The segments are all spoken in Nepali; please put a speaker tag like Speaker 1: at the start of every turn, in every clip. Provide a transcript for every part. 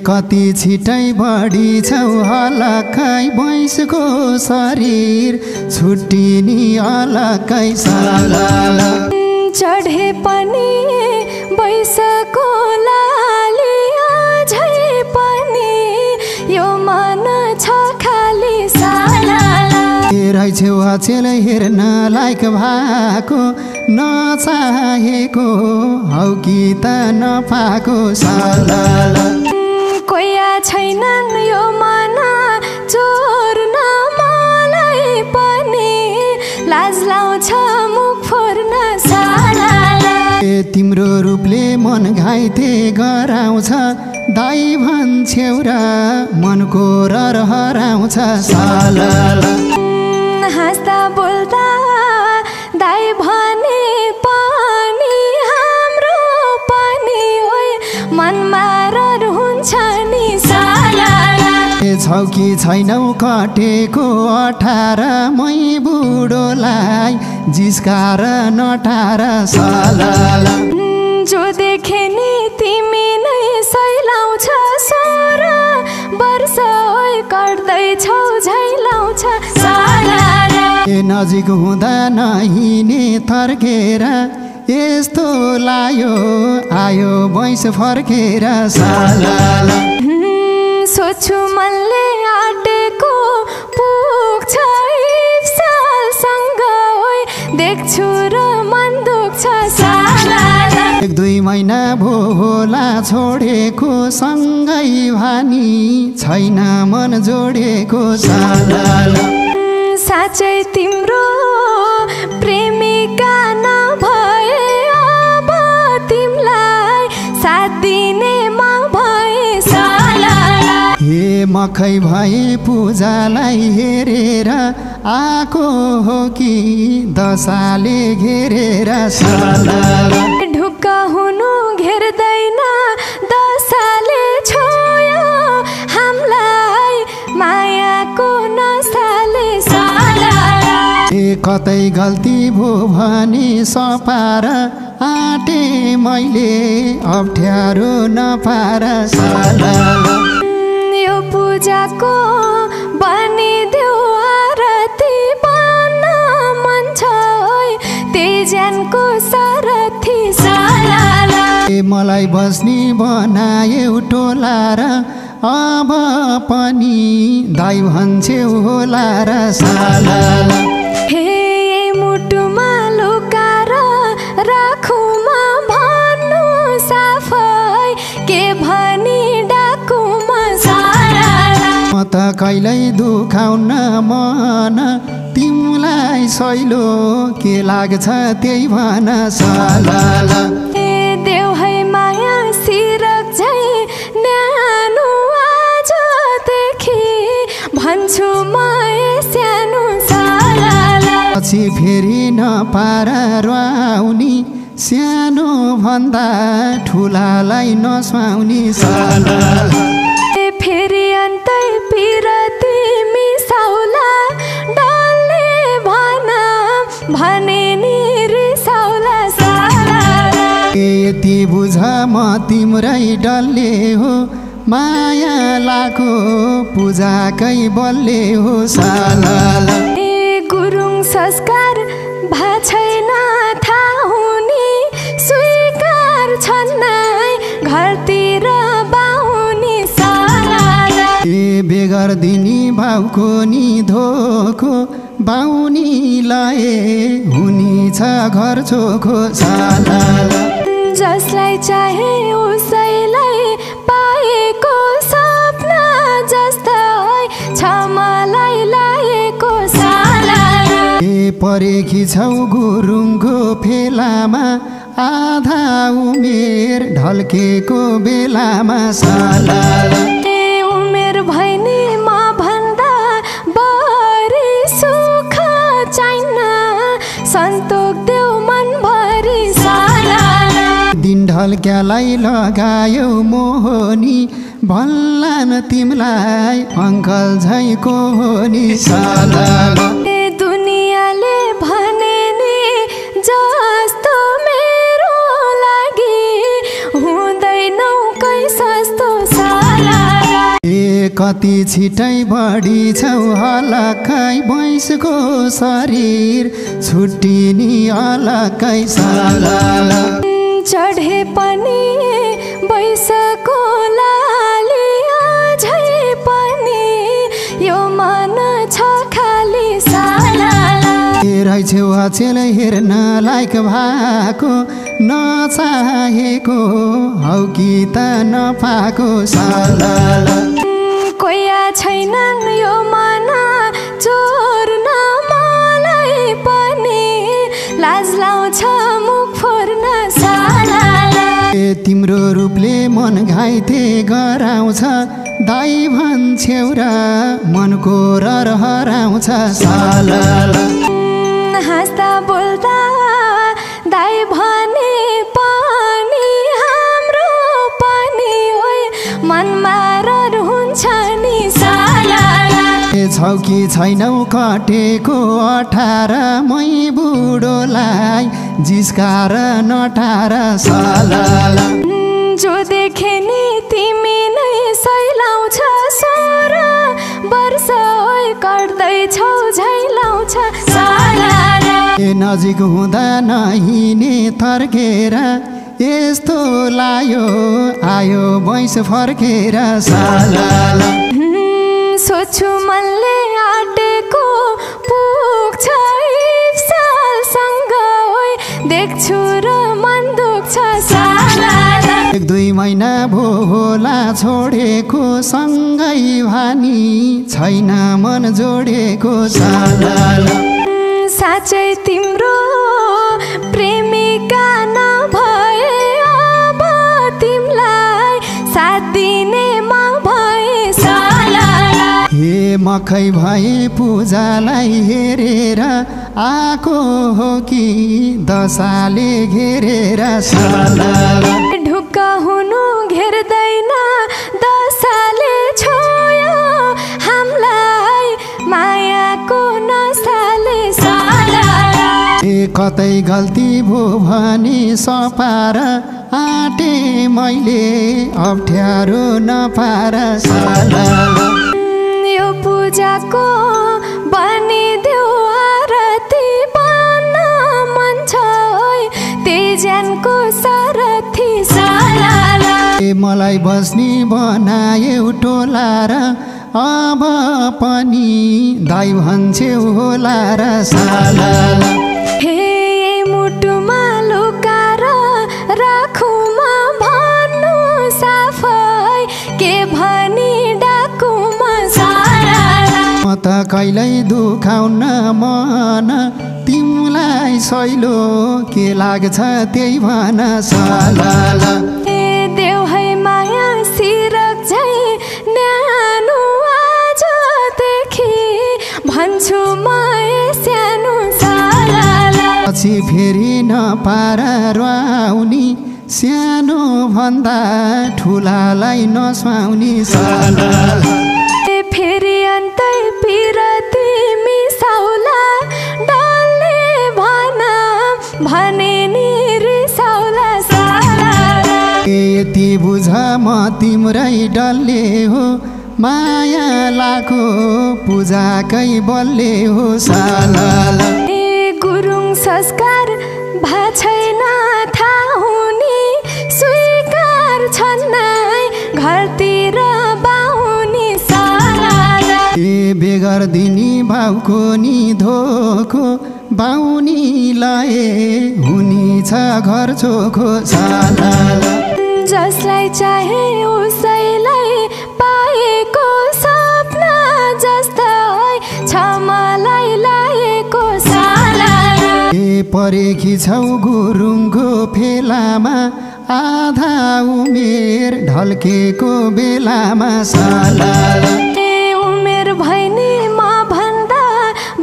Speaker 1: कति छिटै बढी छौ अलकै भैँसको शरीर छुट्टिनी अलकै सालाला
Speaker 2: चढे पनि भैँसको लाली अझै पनि यो मन छ खाली सालाला
Speaker 1: रहेछौ अचेल हेर्न लायक भएको नचाहेको हौ कि त नपाएको सालाला
Speaker 2: कोया छैनन् यो मन चोर्न मलाई पनि लाज लाउँछ मुख फोर्न सालाला
Speaker 1: तिम्रो रूपले मन घाइते गराउँछ दाइ भन्छौ र मनको रहर हराउँछ सालाला
Speaker 2: हाँस्दा बोल्दा दाइ भने पनि हाम्रो पनि ओइ मनमा रहर हुन्छ नि सालाला
Speaker 1: छौ कि छैनौ कटेको 18 मै बुढोलाई जिस्कार नटार सालाला
Speaker 2: जो देखे नि तिमी नै सैलाउँछ 16 वर्ष ओइ गर्दैछौ झैलाउँछ सालाला
Speaker 1: नजिक हुँदा नहिने तर्केर यस्तो लायो आयो भैँस फर्केर सालाला
Speaker 2: सोच्छु मनले आटेको पुग्छ इप्सलसँग ओइ देख्छु र मन दुख्छ सालाला
Speaker 1: 1-2 महिना भो होला छोडेको सँगै भानी छैन मन जोडेको सालाला
Speaker 2: साँच्चै तिम्रो प्रेमिका नभए अब तिमलाई साथ दिने म भए सालाला
Speaker 1: हे मकै भए पूजालाई हेरेर आको हो कि दशाले घेरेर सालाला
Speaker 2: ढुक्क हुनु घेर्दैन दशाले छोयो हामीलाई मायाको नसाले सालाला
Speaker 1: कतै गल्ती भो भने सपार आटे मैले अप्ठ्यारो नपार सालाला
Speaker 2: यो पूजाको बनिदेऊ आरती बन्न मन छ ओइ तेजनको सारथी सालाला
Speaker 1: मलाई बस्नी बनायौ टोला र अब पनि दाइ भन्छौ होला र सालाला
Speaker 2: हे मुटुमा लुकाएर राखौँ म भन्नु साफै के भनी डाकौँ म सालाला
Speaker 1: म त कहिल्यै दुखाउन मन तिमीलाई सैलो के लाग्छ त्यही भन सालाला
Speaker 2: देऊ है माया सिरक झै न्यानो आजदेखि भन्छु म सानो सालाला
Speaker 1: पछि फेरि नपार रुवाउनी सानो भन्दा ठुलालाई नसुहाउनी सालाला
Speaker 2: फेरि अन्तै पिरती मिसाउला डल्ले भन भने नि रिसाउला सालाला
Speaker 1: यति बुझ म तिम्रै डल्ले हो माया लाको पूजाकै बल्ले हो सालाला
Speaker 2: गुरुङ संस्कार भा छैन थाहा हुने स्वीकार छन् घरतिर बाहुनी सालाला
Speaker 1: बेगर दिनी भाउको नि धोको बाहुनी लए हुनी छ घर चोखो सालाला
Speaker 2: जसलाई चाहे उसैलाई पाएको सपना जस्तै छ मलाई लागेको सालाला
Speaker 1: परेकी छौ गुरुङको फेलामा आधा उमेर ढल्केको बेलामा सालाला
Speaker 2: उमेर भैनी म भन्दा बढी सुख चाहिन्न सन्तोक देऊ मनभरि सालाला
Speaker 1: दिन ढल्क्यालाई लगायो मोहनी भन्लान तिमलाई अङ्कल झैको हो नि सालाला
Speaker 2: दुनियाँले भने नि जस्तो मेरो लागि हुँदैनौ कै सस्तो साला
Speaker 1: कति छिटै बढी छौ अलकै भैँसको शरीर छुट्टिनी अलकै साला
Speaker 2: चढे पनि बैसको लाली अझै पनि यो मन छ खाली साला
Speaker 1: रहेछौ अचेल हेर्न लायक भएको नचाहेको हौ कि त नपाएको साला
Speaker 2: कोया छैनन् यो मन चोर्न मलाई पनि लाज लाउँछ मुख फोर्न साला
Speaker 1: तिम्रो रूपले मन घाइते गराउँछ दाइ भन्छौ र मनको रहर हराउँछ साला
Speaker 2: हाँस्दा बोल्दा दाइ भने पनि हाम्रो पनि ओइ मनमा रहर हुन्छ नि साला
Speaker 1: छौ कि छैनौ कटेको 18 मै बुढोलाई जिस्कार नटार साला
Speaker 2: जो देखे नि तिमी नै सैलाउँछ 16 वर्ष ओइ कर्दैछौ झैलाउँछ साला
Speaker 1: नजिक हुँदा नहिने तर्केर यस्तो लायो आयो भैँस फर्केर साला
Speaker 2: सोच्छु मनले आटेको पुग्छ सालसँग ओइ देख्छु र मन दुख्छ साला
Speaker 1: 1-2 महिना भो होला छोडेको सँगै भानी छैन मन जोडेको साला
Speaker 2: साँच्चै तिम्रो प्रेमिका नभए अब तिमीलाई साथ दिने म भए साला
Speaker 1: हे मकै भए पूजालाई हेरेर आको हो कि दशाले घेरेर साला
Speaker 2: ढुक्क हुनु घेर्दैन दशाले छोयो हामीलाई मायाको नसाले साला
Speaker 1: कतै गल्ती भो भने सपार आटे मैले अप्ठ्यारो नपार साला
Speaker 2: यो पूजाको बनिदेऊ आरती बन्न मन छ ओइ तेजनको सारथी साला
Speaker 1: मलाई बस्नी बनायौ टोला र अब पनि दाइ भन्छौ होला र साला
Speaker 2: हे मुटुमा लुकाएर राखु म भन्नु साफै के भनी डाकु म साला
Speaker 1: म त कहिल्यै दुखाउन मन तिमीलाई सैलो के लाग्छ त्यही भन साला
Speaker 2: देऊ है माया सिरक झै न्यानो आजदेखि भन्छु म सानो साला
Speaker 1: पछि फेरि नपार रुवाउनी सानो भन्दा ठुलालाई नसुहाउनी साला
Speaker 2: फेरि अन्तै पिरती मिसाउला डल्ले भने नि रिसाउला साला
Speaker 1: यति बुझ म तिम्रै डल्ले हो माया लाको पूजाकै बल्ले हो साला
Speaker 2: गुरुङ संस्कार भा छैन थाहा हुने स्वीकार छन् घरतिर बाहुनी साला
Speaker 1: बेगर दिनी भाउको नि धोको बाहुनी लए हुनी छ घर चोखो साला
Speaker 2: जसलाई चाहे उसैलाई पाएको सपना जस्ता छ मलाई लागेको साला
Speaker 1: परेकी छौ गुरुङको फेलामा आधा उमेर ढल्केको बेलामा साला
Speaker 2: उमेर भैनी म भन्दा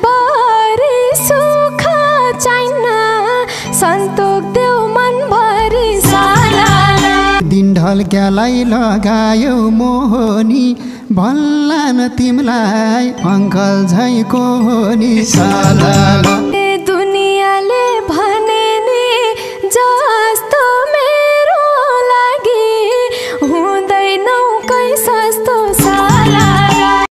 Speaker 2: बढी सुख चाहिन्न सन्तोक देऊ मन भरी साला
Speaker 1: दिन ढल्क्यालाई लगायौ मोहनी भन्लान तिमलाई अङ्कल झैको हो नि साला